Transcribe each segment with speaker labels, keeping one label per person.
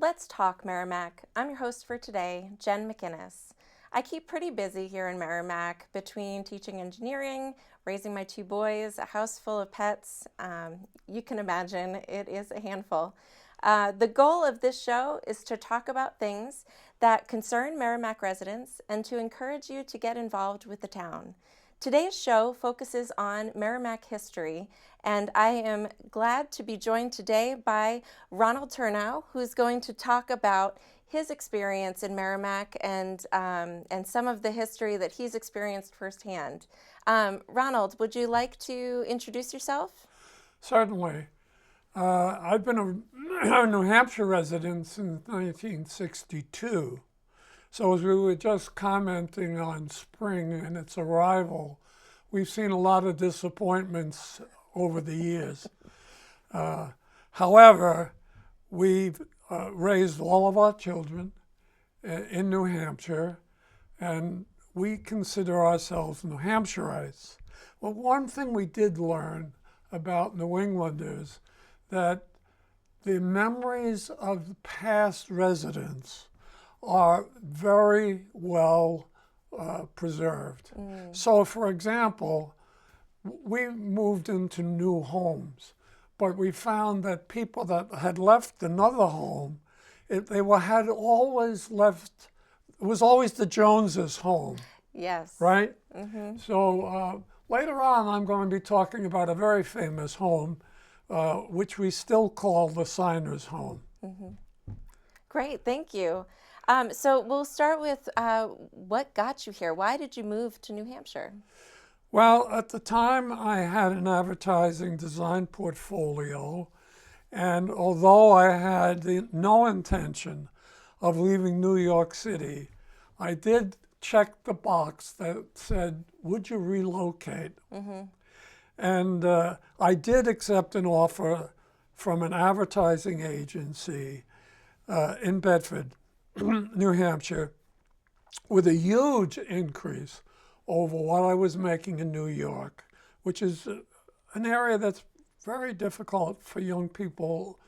Speaker 1: Let's Talk Merrimack. I'm your host for today, Jen McInnes. I keep pretty busy here in Merrimack between teaching engineering, raising my two boys, a house full of pets. You can imagine it is a handful. The goal of this show is to talk about things that concern Merrimack residents and to encourage you to get involved with the town. Today's show focuses on Merrimack history, and I am glad to be joined today by Ronald Tornow, who's going to talk about his experience in Merrimack and some of the history that he's experienced firsthand. Ronald, would you like to introduce yourself?
Speaker 2: Certainly. I've been a New Hampshire resident since 1962. So as we were just commenting on spring and its arrival, we've seen a lot of disappointments over the years. However, we've raised all of our children in New Hampshire, and we consider ourselves New Hampshireites. Well, one thing we did learn about New Englanders, that the memories of past residents are very well preserved. So, for example, we moved into new homes, but we found that people that had left another home, it was always the Joneses' home.
Speaker 1: Yes.
Speaker 2: Right?
Speaker 1: Mm-hmm.
Speaker 2: So later on, I'm going to be talking about a very famous home, which we still call the Signer's home.
Speaker 1: Mm-hmm. Great, thank you. So we'll start with what got you here? Why did you move to New Hampshire?
Speaker 2: Well, at the time, I had an advertising design portfolio, and although I had no intention of leaving New York City, I did check the box that said, would you relocate? Mm-hmm. And I did accept an offer from an advertising agency in Bedford, New Hampshire, with a huge increase over what I was making in New York, which is an area that's very difficult for young people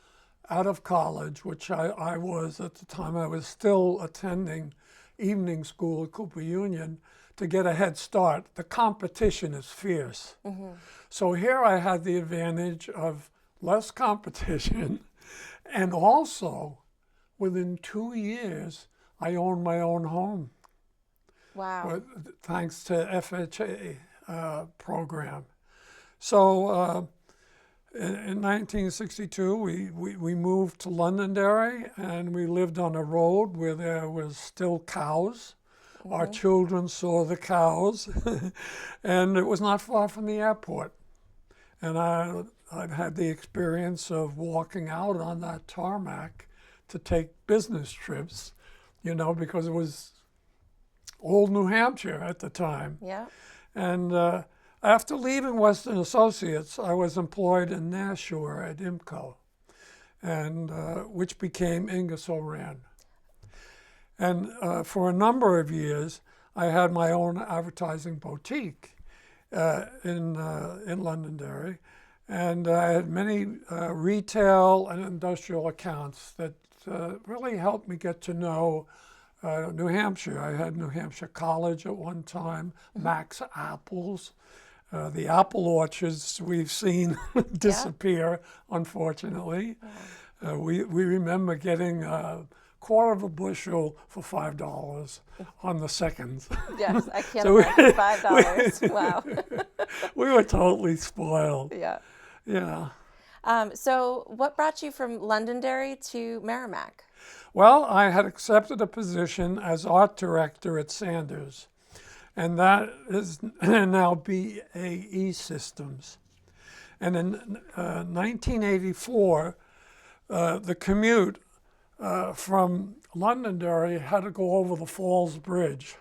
Speaker 2: out of college, which I was at the time. I was still attending evening school at Cooper Union to get a head start. The competition is fierce. Mm-hmm. So here I had the advantage of less competition, and also within 2 years, I owned my own home.
Speaker 1: Wow.
Speaker 2: Thanks to FHA program. So in 1962, we moved to Londonderry, and we lived on a road where there was still cows. Mm-hmm. Our children saw the cows, and it was not far from the airport. And I've had the experience of walking out on that tarmac to take business trips, because it was old New Hampshire at the time.
Speaker 1: Yeah.
Speaker 2: And after leaving Western Associates, I was employed in Nashua at IMCO, and which became Ingersoll Rand. And for a number of years, I had my own advertising boutique in Londonderry, and I had many retail and industrial accounts that really helped me get to know New Hampshire. I had New Hampshire College at one time, Max Apples, the apple orchards we've seen disappear, unfortunately. Yeah. We remember getting a quarter of a bushel for $5 on the seconds.
Speaker 1: Yes, I can't imagine $5. Wow.
Speaker 2: We were totally spoiled.
Speaker 1: Yeah.
Speaker 2: Yeah.
Speaker 1: So what brought you from Londonderry to Merrimack?
Speaker 2: Well, I had accepted a position as art director at Sanders, and that is now BAE Systems. And in 1984, the commute from Londonderry had to go over the Falls Bridge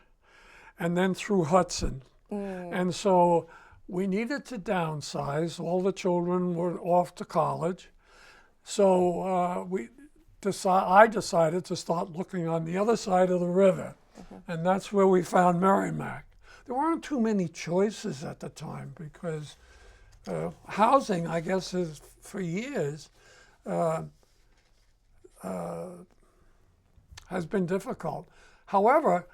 Speaker 2: and then through Hudson. And so we needed to downsize. All the children were off to college. So I decided to start looking on the other side of the river. Mm-hmm. And that's where we found Merrimack. There weren't too many choices at the time because housing, I guess, is for years has been difficult. However,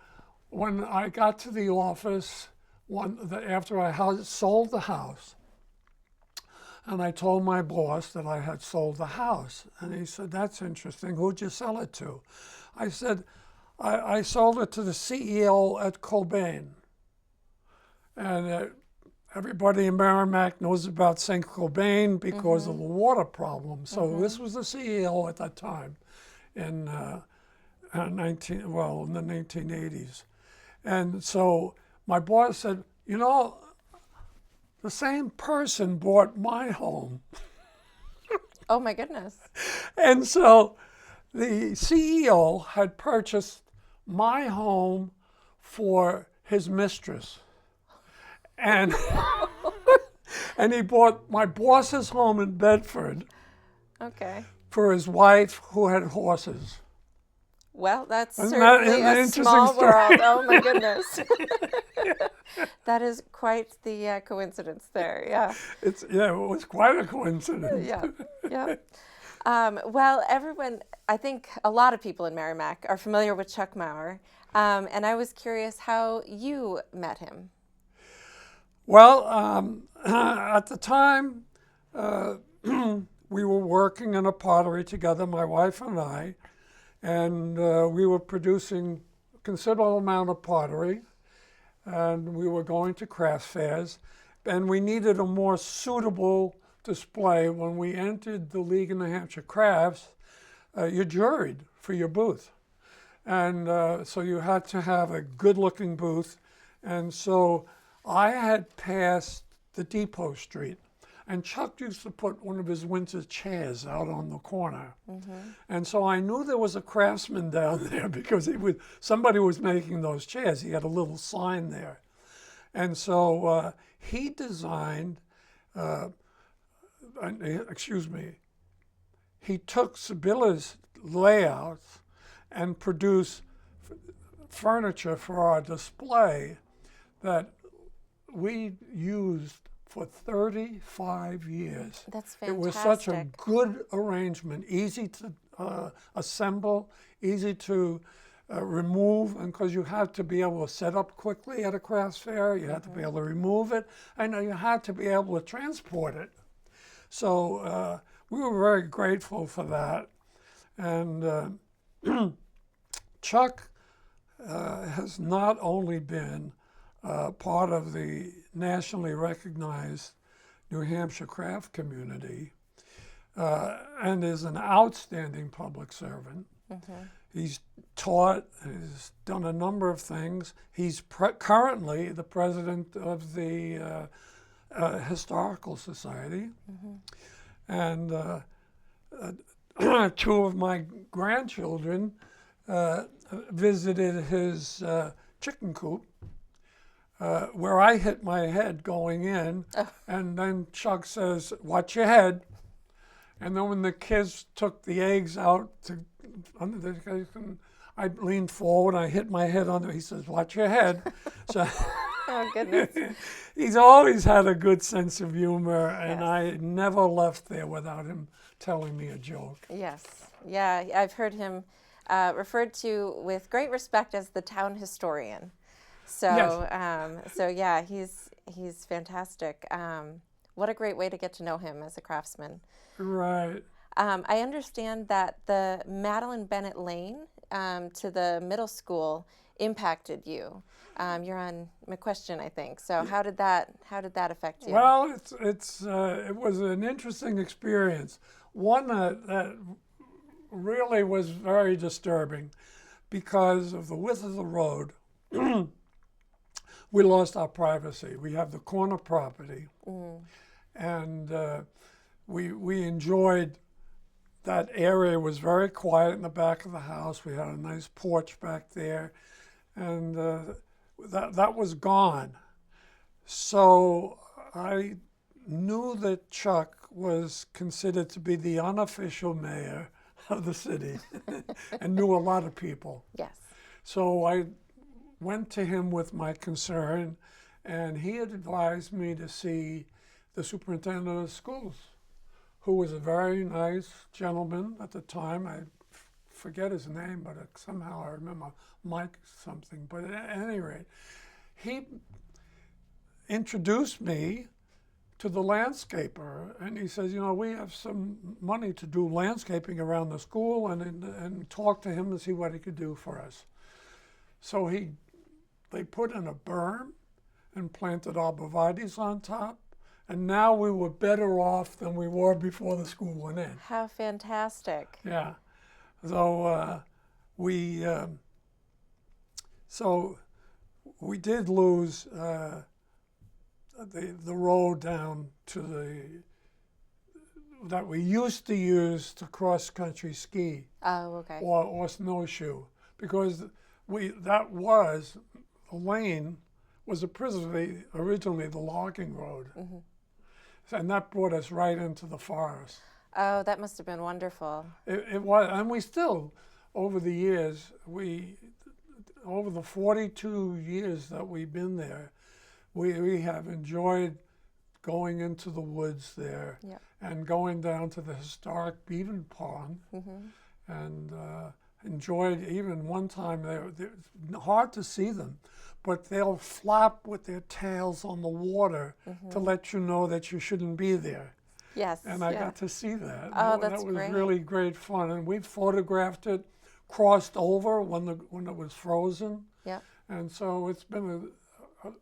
Speaker 2: when I got to the office after I sold the house, and I told my boss that I had sold the house, and he said, "That's interesting. Who'd you sell it to?" I said, I sold it to the CEO at Cobain. And everybody in Merrimack knows about St. Cobain because of the water problem. So this was the CEO at that time in the 1980s. And so my boss said, "You know, the same person bought my home."
Speaker 1: Oh my goodness.
Speaker 2: And so the CEO had purchased my home for his mistress. And and he bought my boss's home in Bedford
Speaker 1: Okay.
Speaker 2: for his wife who had horses.
Speaker 1: Well, that's
Speaker 2: Isn't that
Speaker 1: certainly
Speaker 2: an
Speaker 1: a
Speaker 2: interesting
Speaker 1: small
Speaker 2: story?
Speaker 1: world. Oh my goodness. That is quite the coincidence there. Yeah.
Speaker 2: It was quite a coincidence.
Speaker 1: Yeah. Yeah. Well, I think a lot of people in Merrimack are familiar with Chuck Maurer. And I was curious how you met him.
Speaker 2: Well, at the time, we were working in a pottery together, my wife and I, and we were producing a considerable amount of pottery, and we were going to craft fairs, and we needed a more suitable display. When we entered the League of New Hampshire Crafts, you juried for your booth. And so you had to have a good-looking booth. And so I had passed the Depot Street, and Chuck used to put one of his winter chairs out on the corner. And so I knew there was a craftsman down there because somebody was making those chairs. He had a little sign there. And so he designed, he took Sibylla's layouts and produced furniture for our display that we used for 35 years.
Speaker 1: That's fantastic.
Speaker 2: It was such a good arrangement, easy to assemble, easy to remove, and because you had to be able to set up quickly at a crafts fair, you had to be able to remove it, and you had to be able to transport it. So we were very grateful for that. And Chuck has not only been part of the nationally recognized New Hampshire craft community and is an outstanding public servant. He's taught, he's done a number of things. He's currently the president of the Historical Society. And two of my grandchildren visited his chicken coop where I hit my head going in, and then Chuck says, "Watch your head." And then when the kids took the eggs out, I leaned forward, I hit my head on it. He says, "Watch your head." So
Speaker 1: Oh, goodness.
Speaker 2: he's always had a good sense of humor, and
Speaker 1: Yes.
Speaker 2: I never left there without him telling me a joke.
Speaker 1: Yes. Yeah, I've heard him referred to with great respect as the town historian. So,
Speaker 2: Yes.
Speaker 1: so yeah, he's fantastic. What a great way to get to know him as a craftsman.
Speaker 2: Right.
Speaker 1: I understand that the Madeline Bennett Lane to the middle school impacted you. You're on McQuestion, I think. So how did that affect you?
Speaker 2: Well, it was an interesting experience. One that really was very disturbing because of the width of the road. We lost our privacy. We have the corner property, and we enjoyed that area. It was very quiet in the back of the house. We had a nice porch back there, and that was gone. So I knew that Chuck was considered to be the unofficial mayor of the city and knew a lot of people.
Speaker 1: Yes.
Speaker 2: So I went to him with my concern, and he had advised me to see the superintendent of schools, who was a very nice gentleman at the time. I forget his name, but somehow I remember Mike something. But at any rate, he introduced me to the landscaper, and he says, you know, we have some money to do landscaping around the school, and talk to him to see what he could do for us. So they put in a berm and planted arborvitaes on top, and now we were better off than we were before the school went in.
Speaker 1: How fantastic.
Speaker 2: Yeah. So we did lose the road down to that we used to use to cross country ski.
Speaker 1: Oh, okay.
Speaker 2: Or snowshoe, because the lane was originally the logging road, and that brought us right into the forest.
Speaker 1: Oh, that must have been wonderful.
Speaker 2: It was, and we still, over the years, over the 42 years that we've been there, we have enjoyed going into the woods there,
Speaker 1: Yep.
Speaker 2: and going down to the historic beaver pond, and enjoyed, even one time, they're hard to see them, but they'll flap with their tails on the water to let you know that you shouldn't be there.
Speaker 1: Yes.
Speaker 2: And I got to see that.
Speaker 1: Oh,
Speaker 2: That
Speaker 1: that's
Speaker 2: was
Speaker 1: great.
Speaker 2: really great fun. And we photographed it, crossed over when it was frozen.
Speaker 1: Yep.
Speaker 2: And so it's been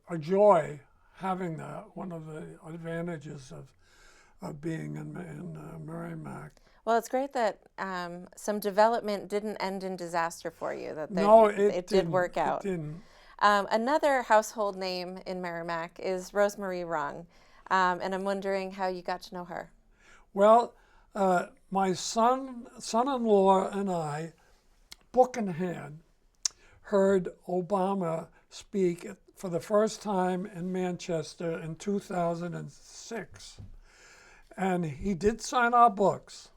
Speaker 2: a joy having that. One of the advantages of being in Merrimack.
Speaker 1: Well, it's great that some development didn't end in disaster for you.
Speaker 2: No,
Speaker 1: it did work out.
Speaker 2: It didn't.
Speaker 1: Another household name in Merrimack is Rosemarie Rung, and I'm wondering how you got to know her.
Speaker 2: Well, my son-in-law and I, book in hand, heard Obama speak for the first time in Manchester in 2006. And he did sign our books.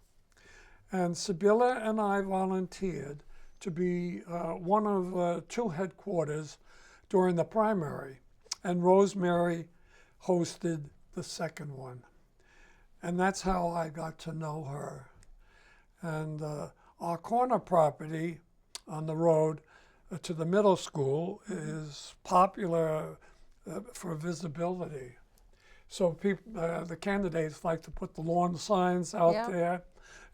Speaker 2: And Sibylla and I volunteered to be one of two headquarters during the primary. And Rosemary hosted the second one. And that's how I got to know her. And our corner property on the road to the middle school is popular for visibility. So the candidates like to put the lawn signs out there.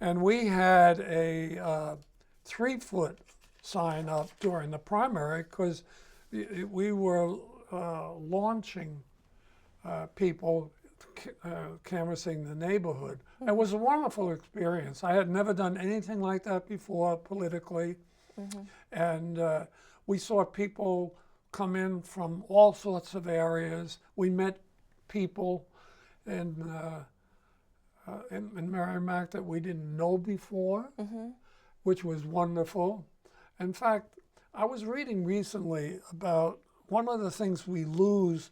Speaker 2: And we had a 3-foot sign up during the primary because we were launching people canvassing the neighborhood. It was a wonderful experience. I had never done anything like that before politically. And we saw people come in from all sorts of areas. We met people in Merrimack that we didn't know before, which was wonderful. In fact, I was reading recently about one of the things we lose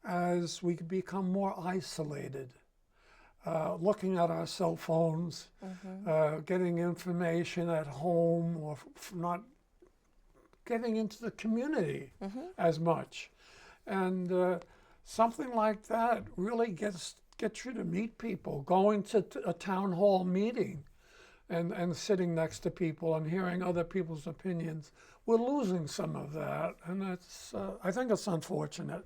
Speaker 2: as we become more isolated, looking at our cell phones, getting information at home, or not getting into the community as much. And something like that really gets you to meet people, going to a town hall meeting and sitting next to people and hearing other people's opinions. We're losing some of that, and that's, I think it's unfortunate.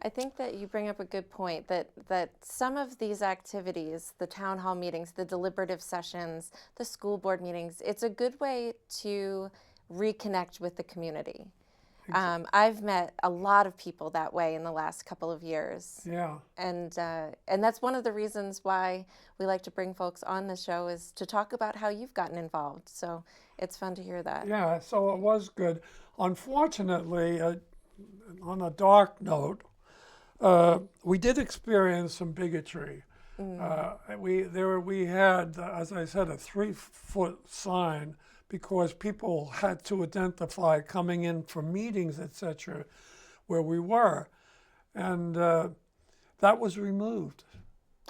Speaker 1: I think that you bring up a good point, that some of these activities, the town hall meetings, the deliberative sessions, the school board meetings, it's a good way to reconnect with the community. I've met a lot of people that way in the last couple of years.
Speaker 2: Yeah.
Speaker 1: And that's one of the reasons why we like to bring folks on the show, is to talk about how you've gotten involved. So it's fun to hear that.
Speaker 2: Yeah, so it was good. Unfortunately, on a dark note, we did experience some bigotry. We had, as I said, a 3-foot sign because people had to identify coming in for meetings, etc., where we were. And that was removed.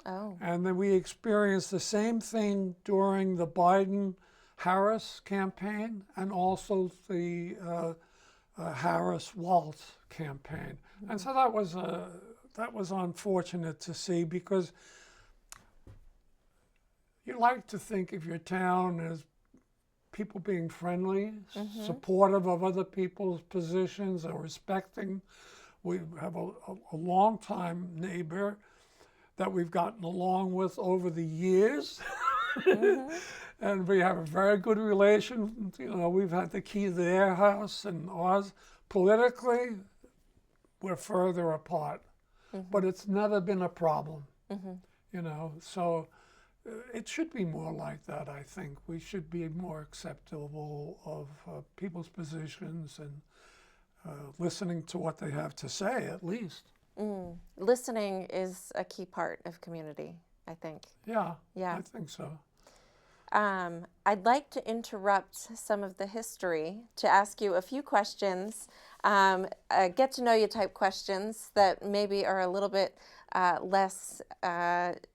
Speaker 1: Oh.
Speaker 2: And then we experienced the same thing during the Biden-Harris campaign and also the Harris-Walz campaign. And so that was unfortunate to see, because you like to think of your town as people being friendly, supportive of other people's positions, or respecting. We have a long-time neighbor that we've gotten along with over the years. And we have a very good relation. You know, we've had the key to their house and ours. Politically, we're further apart, but it's never been a problem. You know, so it should be more like that, I think. We should be more acceptable of people's positions and listening to what they have to say, at least.
Speaker 1: Listening is a key part of community, I think.
Speaker 2: Yeah,
Speaker 1: Yeah.
Speaker 2: I think so.
Speaker 1: I'd like to interrupt some of the history to ask you a few questions, get to know you type questions that maybe are a little bit less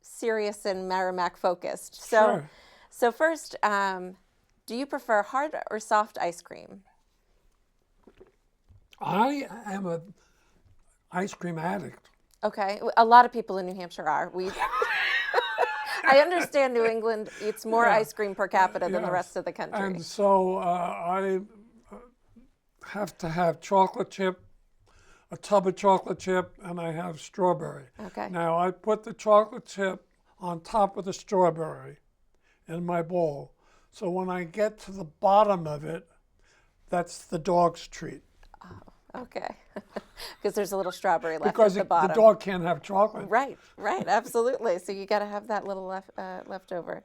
Speaker 1: serious and Merrimack focused.
Speaker 2: Sure.
Speaker 1: So first, do you prefer hard or soft ice cream?
Speaker 2: I am a ice cream addict.
Speaker 1: Okay, a lot of people in New Hampshire are. I understand New England eats more ice cream per capita than the rest of the country.
Speaker 2: And so I have to have chocolate chip, a tub of chocolate chip, and I have strawberry.
Speaker 1: Okay.
Speaker 2: Now I put the chocolate chip on top of the strawberry in my bowl. So when I get to the bottom of it, that's the dog's treat.
Speaker 1: Okay, because there's a little strawberry left
Speaker 2: Because
Speaker 1: at the bottom.
Speaker 2: the dog can't have chocolate.
Speaker 1: Right, absolutely. So you got to have that little leftover.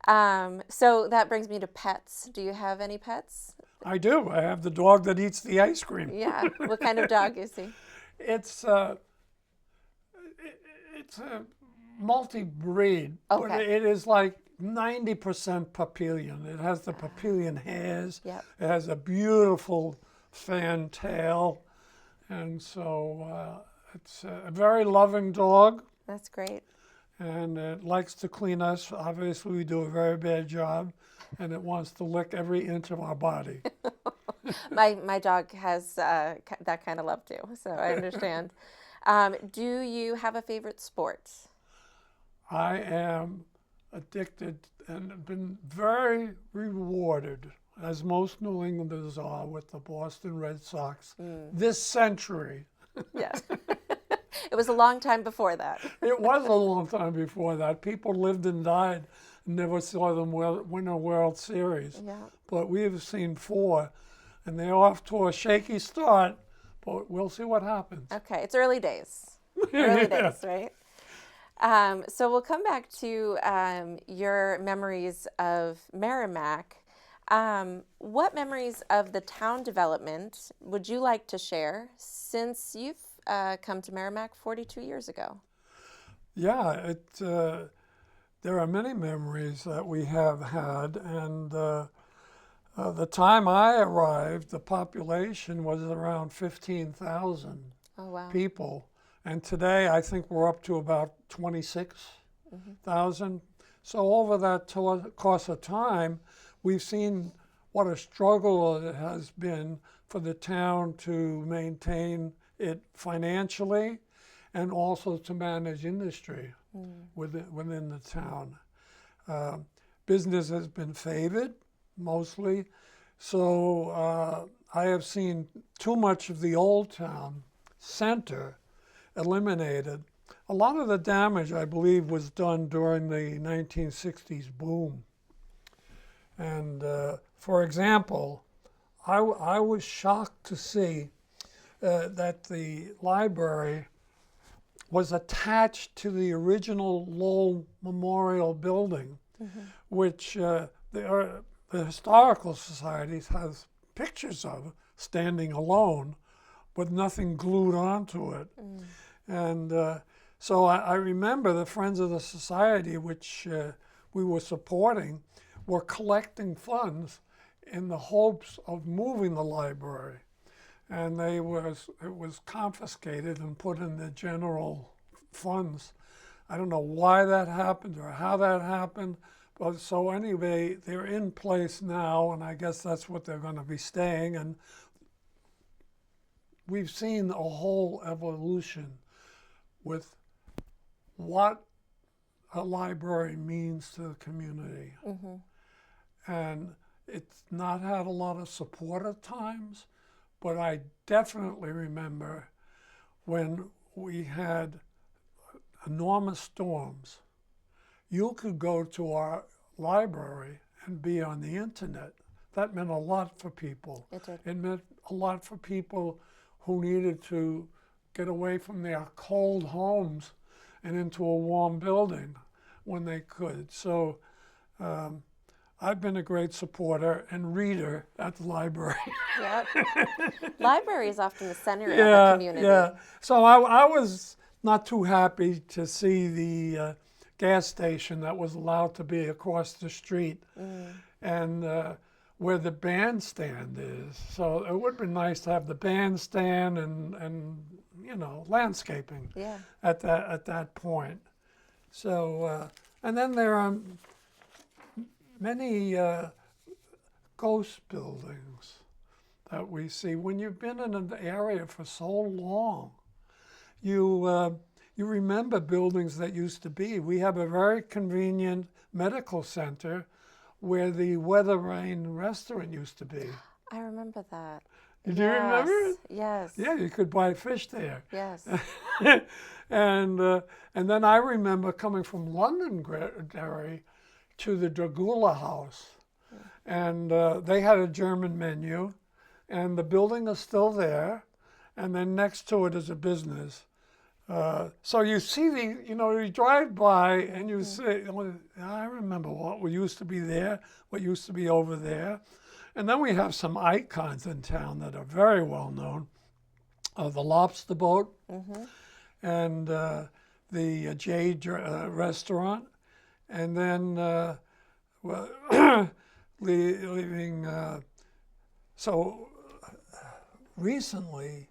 Speaker 1: So that brings me to pets. Do you have any pets?
Speaker 2: I do. I have the dog that eats the ice cream.
Speaker 1: Yeah. What kind of dog is he?
Speaker 2: It's a multi-breed, but
Speaker 1: Okay.
Speaker 2: it is like 90% Papillion. It has the Papillion hairs.
Speaker 1: Yep.
Speaker 2: It has a beautiful fan tail, and so it's a very loving dog,
Speaker 1: That's great.
Speaker 2: and it likes to clean us. Obviously, we do a very bad job, and it wants to lick every inch of our body.
Speaker 1: My dog has that kind of love too, so I understand. Do you have a favorite sport?
Speaker 2: I am addicted and have been very rewarded, as most New Englanders are, with the Boston Red Sox this century.
Speaker 1: Yeah. It was a long time before that.
Speaker 2: It was a long time before that. People lived and died and never saw them win a World Series.
Speaker 1: Yeah.
Speaker 2: But we've seen 4, and they're off to a shaky start, but we'll see what happens.
Speaker 1: Okay, it's early days. Early days, right? So we'll come back to your memories of Merrimack. What memories of the town development would you like to share since you've come to Merrimack 42 years ago?
Speaker 2: Yeah, there are many memories that we have had, and the time I arrived, the population was around 15,000
Speaker 1: Oh, wow.
Speaker 2: people, and today I think we're up to about 26,000. So over that course of time, we've seen what a struggle it has been for the town to maintain it financially and also to manage industry within the town. Business has been favored mostly, so I have seen too much of the old town center eliminated. A lot of the damage, I believe, was done during the 1960s boom. And for example, I was shocked to see that the library was attached to the original Lowell Memorial Building, which the historical societies has pictures of standing alone with nothing glued onto it. And so I remember the Friends of the Society, which we were supporting, were collecting funds in the hopes of moving the library. And it was confiscated and put in the general funds. I don't know why that happened or how that happened, but so anyway, they're in place now, and I guess that's what they're going to be staying. And we've seen a whole evolution with what a library means to the community. And it's not had a lot of support at times, but I definitely remember when we had enormous storms. You could go to our library and be on the internet. That meant a lot for people.
Speaker 1: It did.
Speaker 2: It meant a lot for people who needed to get away from their cold homes and into a warm building when they could. So I've been a great supporter and reader at the library.
Speaker 1: Yep. Library is often the center of a community.
Speaker 2: Yeah. So I was not too happy to see the gas station that was allowed to be across the street and where the bandstand is. So it would be nice to have the bandstand and you know, landscaping at that point. So and then there are many ghost buildings that we see. When you've been in an area for so long, you remember buildings that used to be. We have a very convenient medical center where the Weather Rain restaurant used to be.
Speaker 1: I remember that.
Speaker 2: Did you remember it?
Speaker 1: Yes.
Speaker 2: Yeah, you could buy fish there.
Speaker 1: Yes.
Speaker 2: And then I remember coming from Londonderry to the Dragula House, and they had a German menu, and the building is still there, and then next to it is a business. So you see you drive by and you see, I remember what used to be there, what used to be over there. And then we have some icons in town that are very well known. The Lobster Boat and the Jade Restaurant. And then leaving, so recently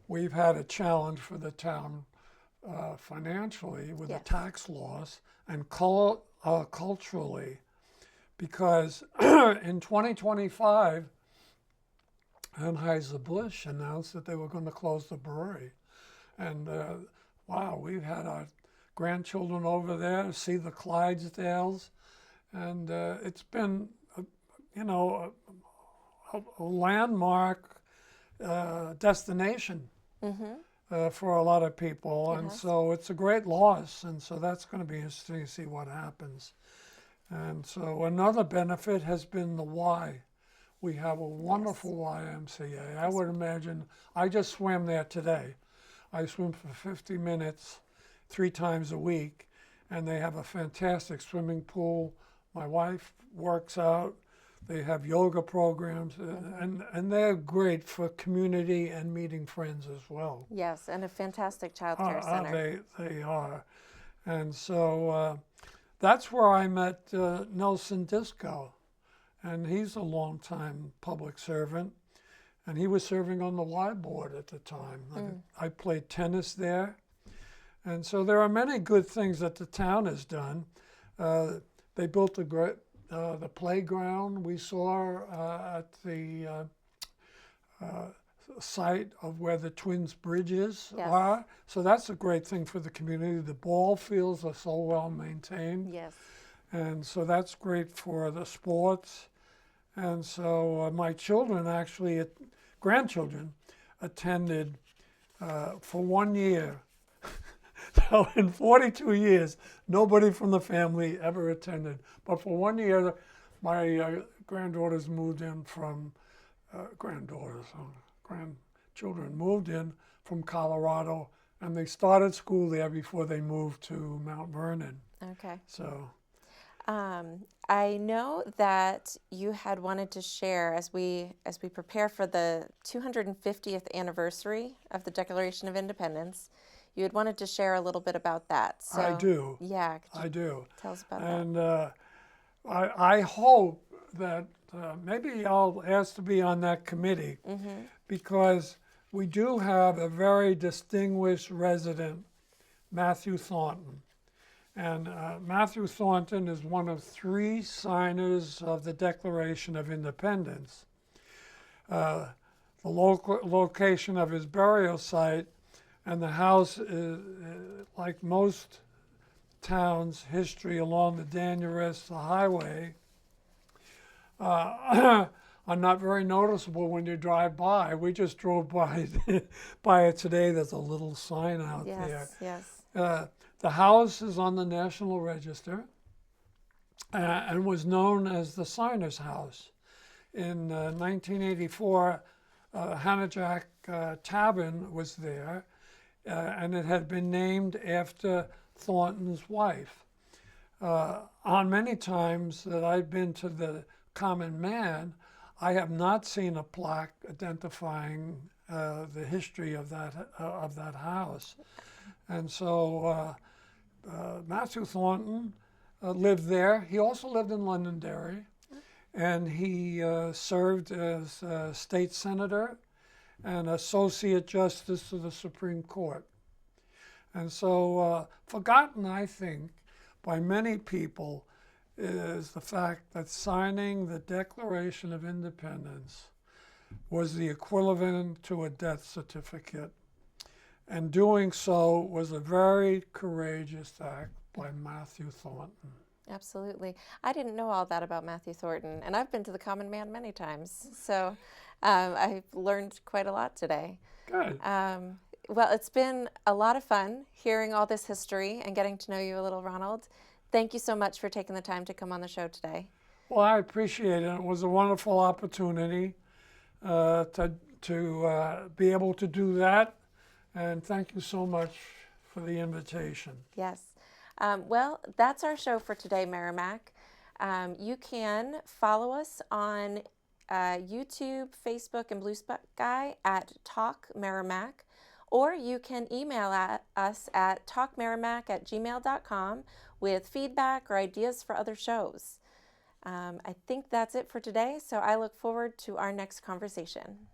Speaker 2: we've had a challenge for the town financially with the tax laws and culturally, because in 2025, Anheuser-Busch announced that they were going to close the brewery. And wow, we've had our grandchildren over there see the Clydesdales, and it's been, a landmark destination for a lot of people. And so it's a great loss. And so that's going to be interesting to see what happens. And so another benefit has been the Y. We have a wonderful YMCA. I would imagine, I just swam there today. I swim for 50 minutes 3 times a week, and they have a fantastic swimming pool. My wife works out. They have yoga programs, and they're great for community and meeting friends as well.
Speaker 1: Yes, and a fantastic child care center.
Speaker 2: They are. And so that's where I met Nelson Disco, and he's a longtime public servant, and he was serving on the Y board at the time. I played tennis there. And so there are many good things that the town has done. They built the playground we saw at the site of where the Twins Bridges are. So that's a great thing for the community. The ball fields are so well maintained.
Speaker 1: Yes.
Speaker 2: And so that's great for the sports. And so my children, actually, grandchildren, attended for 1 year. So in 42 years, nobody from the family ever attended. But for 1 year, my granddaughters moved in from, grandchildren moved in from Colorado, and they started school there before they moved to Mount Vernon.
Speaker 1: Okay.
Speaker 2: So.
Speaker 1: I know that you had wanted to share, as we prepare for the 250th anniversary of the Declaration of Independence, you had wanted to share a little bit about that. So,
Speaker 2: I do.
Speaker 1: Yeah.
Speaker 2: I do.
Speaker 1: Tell us about
Speaker 2: that. And I hope that maybe I'll ask to be on that committee, because we do have a very distinguished resident, Matthew Thornton. And Matthew Thornton is one of 3 signers of the Declaration of Independence. The location of his burial site and the house is, like most towns' history along the Daniel Highway, are not very noticeable when you drive by. We just drove by by it today. There's a little sign out there.
Speaker 1: Yes, yes.
Speaker 2: The house is on the National Register and was known as the Signer's House. In 1984, Hannah Jack Tavern was there, and it had been named after Thornton's wife. On many times that I've been to the Common Man, I have not seen a plaque identifying the history of that house. And so Matthew Thornton lived there. He also lived in Londonderry, and he served as state senator and associate justice to the Supreme Court. And so forgotten, I think, by many people is the fact that signing the Declaration of Independence was the equivalent to a death certificate. And doing so was a very courageous act by Matthew Thornton.
Speaker 1: Absolutely. I didn't know all that about Matthew Thornton, and I've been to the Common Man many times, so I've learned quite a lot today.
Speaker 2: Good.
Speaker 1: Well, it's been a lot of fun hearing all this history and getting to know you a little, Ronald. Thank you so much for taking the time to come on the show today.
Speaker 2: Well, I appreciate it. It was a wonderful opportunity to be able to do that, and thank you so much for the invitation.
Speaker 1: Yes. Well, that's our show for today, Merrimack. You can follow us on YouTube, Facebook, and Blue Sky at Talk Merrimack, or you can email us at talkmerrimack@gmail.com with feedback or ideas for other shows. I think that's it for today, so I look forward to our next conversation.